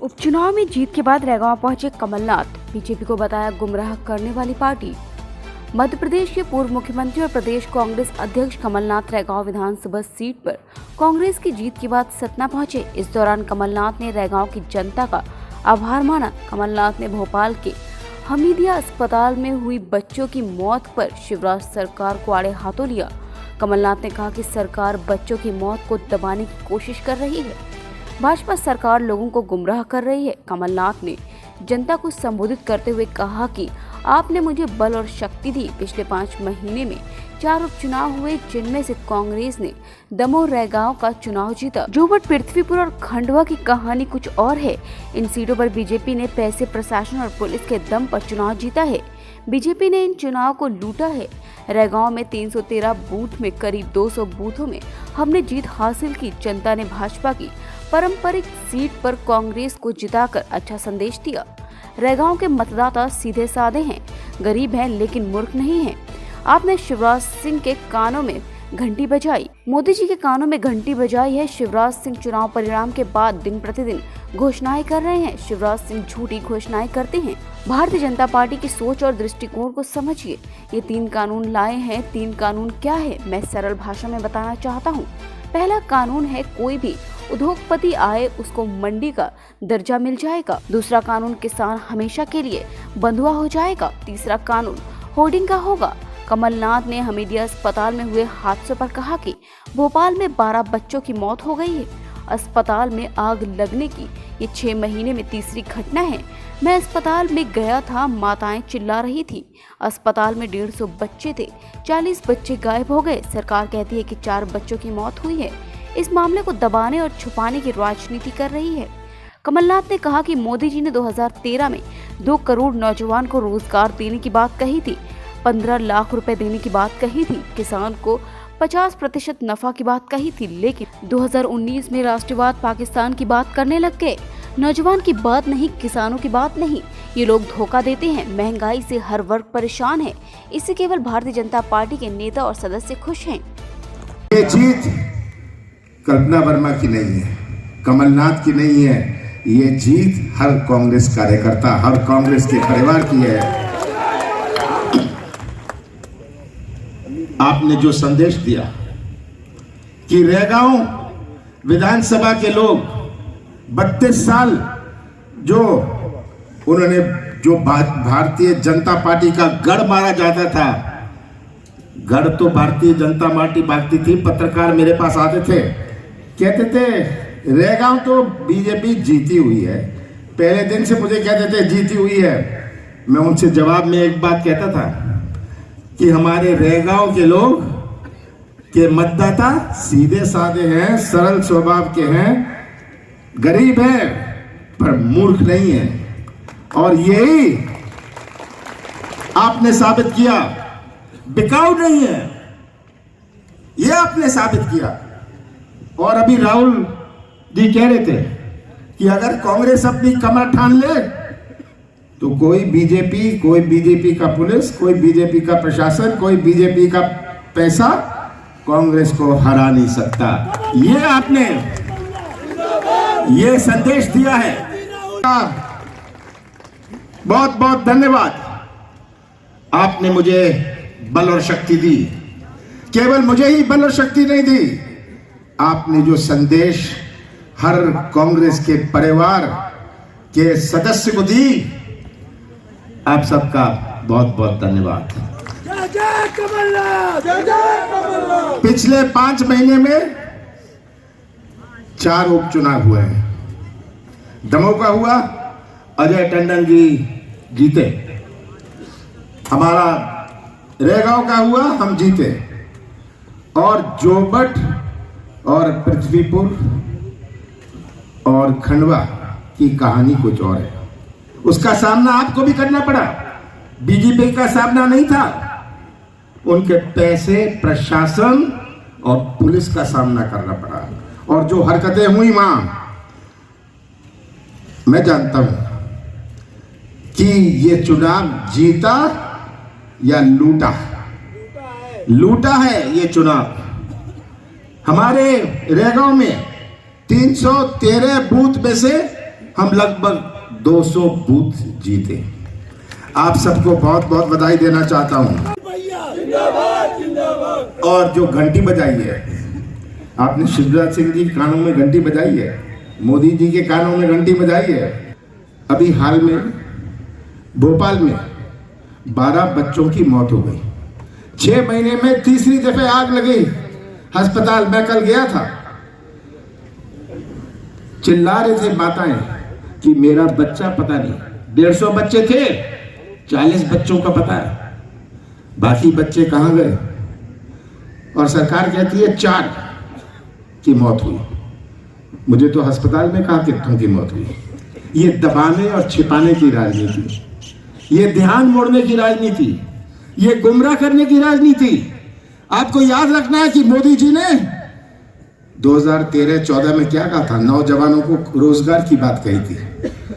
उपचुनाव में जीत के बाद रैगांव पहुंचे कमलनाथ, बीजेपी को बताया गुमराह करने वाली पार्टी। मध्य प्रदेश के पूर्व मुख्यमंत्री और प्रदेश कांग्रेस अध्यक्ष कमलनाथ रैगांव विधानसभा सीट पर कांग्रेस की जीत के बाद सतना पहुंचे। इस दौरान कमलनाथ ने रैगांव की जनता का आभार माना। कमलनाथ ने भोपाल के हमीदिया अस्पताल में हुई बच्चों की मौत पर शिवराज सरकार को आड़े हाथों लिया। कमलनाथ ने कहा कि सरकार बच्चों की मौत को दबाने की कोशिश कर रही है। भाजपा सरकार लोगों को गुमराह कर रही है। कमलनाथ ने जनता को संबोधित करते हुए कहा कि आपने मुझे बल और शक्ति दी। पिछले 5 महीने में 4 उपचुनाव हुए, जिनमें से कांग्रेस ने दमोह रैगांव का चुनाव जीता। जोबट, पृथ्वीपुर और खंडवा की कहानी कुछ और है। इन सीटों पर बीजेपी ने पैसे, प्रशासन और पुलिस के दम पर चुनाव जीता है। बीजेपी ने इन चुनाव को लूटा है। रैगांव में 313 बूथ में करीब 200 बूथों में हमने जीत हासिल की। जनता ने भाजपा की पारंपरिक सीट पर कांग्रेस को जिताकर अच्छा संदेश दिया। रैगांव के मतदाता सीधे साधे हैं, गरीब हैं लेकिन मूर्ख नहीं हैं। आपने शिवराज सिंह के कानों में घंटी बजाई, मोदी जी के कानों में घंटी बजाई है। शिवराज सिंह चुनाव परिणाम के बाद दिन प्रतिदिन घोषणाएं कर रहे हैं। शिवराज सिंह झूठी घोषणाएं करते हैं। भारतीय जनता पार्टी की सोच और दृष्टिकोण को समझिए। ये 3 कानून लाए हैं। 3 कानून क्या है, मैं सरल भाषा में बताना चाहता हूँ। पहला कानून है, कोई भी उद्योगपति आए उसको मंडी का दर्जा मिल जाएगा। दूसरा कानून, किसान हमेशा के लिए बंधुआ हो जाएगा। तीसरा कानून होर्डिंग का होगा। कमलनाथ ने हमीदिया अस्पताल में हुए हादसों पर कहा कि भोपाल में 12 बच्चों की मौत हो गई है। अस्पताल में आग लगने की ये 6 महीने में तीसरी घटना है। मैं अस्पताल में गया था, माताएं चिल्ला रही थी। अस्पताल में 150 बच्चे थे, 40 बच्चे गायब हो गए। सरकार कहती है कि 4 बच्चों की मौत हुई है। इस मामले को दबाने और छुपाने की राजनीति कर रही है। कमलनाथ ने कहा कि मोदी जी ने 2013 में 2 करोड़ नौजवान को रोजगार देने की बात कही थी, 15 लाख रुपए देने की बात कही थी, किसान को 50% नफा की बात कही थी, लेकिन 2019 में राष्ट्रवाद पाकिस्तान की बात करने लग गए। नौजवान की बात नहीं, किसानों की बात नहीं। ये लोग धोखा देते हैं। महंगाई से हर वर्ग परेशान है। इससे केवल भारतीय जनता पार्टी के नेता और सदस्य खुश हैं। ये जीत कल्पना वर्मा की नहीं है, कमलनाथ की नहीं है। ये जीत हर कांग्रेस कार्यकर्ता, हर कांग्रेस के परिवार की है। आपने जो संदेश दिया कि रैगांव विधानसभा के लोग 32 साल जो उन्होंने जो भारतीय जनता पार्टी का गढ़ मारा जाता था, गढ़ तो भारतीय जनता पार्टी भागती थी। पत्रकार मेरे पास आते थे, कहते थे रैगांव तो बीजेपी जीती हुई है। पहले दिन से मुझे कहते थे जीती हुई है। मैं उनसे जवाब में एक बात कहता था कि हमारे रैगांव के लोग के मतदाता सीधे साधे हैं, सरल स्वभाव के हैं, गरीब हैं पर मूर्ख नहीं है। और यही आपने साबित किया, बिकाऊ नहीं है, यह आपने साबित किया। और अभी राहुल जी कह रहे थे कि अगर कांग्रेस अपनी कमर ठान ले तो कोई बीजेपी का पुलिस, कोई बीजेपी का प्रशासन, कोई बीजेपी का पैसा कांग्रेस को हरा नहीं सकता। ये आपने ये संदेश दिया है। बहुत बहुत धन्यवाद। आपने मुझे बल और शक्ति दी। केवल मुझे ही बल और शक्ति नहीं दी, आपने जो संदेश हर कांग्रेस के परिवार के सदस्य को दी, आप सबका बहुत बहुत धन्यवाद। जय जय कमलनाथ, जय जय कमलनाथ। पिछले 5 महीने में 4 उपचुनाव हुए हैं। दमोह का हुआ, अजय टंडन जी जीते। हमारा रैगांव का हुआ, हम जीते। और जोबट और पृथ्वीपुर और खंडवा की कहानी कुछ और है। उसका सामना आपको भी करना पड़ा। बीजेपी का सामना नहीं था, उनके पैसे, प्रशासन और पुलिस का सामना करना पड़ा। और जो हरकतें हुई वहां, मैं जानता हूं कि ये चुनाव जीता या लूटा। लूटा है ये चुनाव। हमारे रैगांव में 313 बूथ में से हम लगभग 200 बूथ जीते। आप सबको बहुत बहुत बधाई देना चाहता हूं। जिंदाबाद जिंदाबाद। और जो घंटी बजाई है, आपने शिवराज सिंह जी के कानों में घंटी बजाई है, मोदी जी के कानों में घंटी बजाई है। अभी हाल में भोपाल में 12 बच्चों की मौत हो गई। 6 महीने में तीसरी दफे आग लगी अस्पताल। मैं कल गया था, चिल्ला रहे थे माताएं कि मेरा बच्चा पता नहीं। 150 बच्चे थे, 40 बच्चों का पता है, बाकी बच्चे कहां गए? और सरकार कहती है 4 की मौत हुई। मुझे तो अस्पताल में कहा कितनों की मौत हुई। ये दबाने और छिपाने की राजनीति, ये ध्यान मोड़ने की राजनीति, ये गुमराह करने की राजनीति। आपको याद रखना है कि मोदी जी ने 2013-14 में क्या कहा था? नौजवानों को रोजगार की बात कही थी।